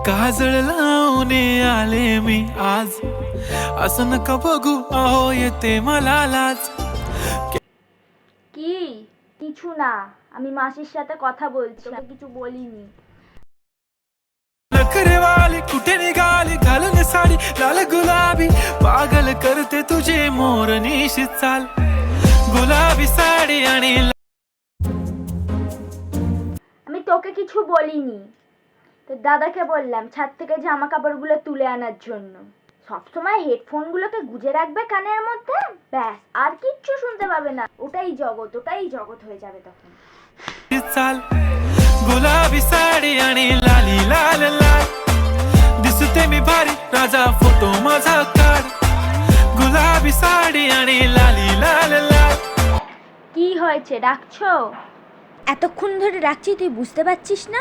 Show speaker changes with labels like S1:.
S1: काजळ लावून आले मी आज, असं नका बघू अहो येते मला लाज।
S2: কি কিছু না, আমি মাসির সাথে কথা বলছি, তোকে কিছু বলিনি।
S1: नखरे वाली कुठे निघाली घालून साडी लाल गुलाबी, पागल करते तुझे मोरनीशी चाल, गुलाबी साडी आणि
S2: আমি তোকে কিছু বলিনি, তো দাদাকে বললাম ছাদ থেকে জামা কাপড়গুলো তুলে আনার জন্য। সবসময় হেডফোনগুলোকে গুজে রাখবে কানের মধ্যে, ব্যাস আর কিচ্ছু শুনতে পাবে না। ওটাই জগৎ হয়ে যাবে তখন।
S1: चाल, गुलाबी साडी आणि लाली लाल लाल, दिसते मी भारी राजा फोटो माझा काढ, गुलाबी साडी आणि लाली लाल लाल।
S2: কি হয়েছে ডাকছো? এতক্ষণ ধরে ডাকছি, তুই বুঝতে পারছিস না?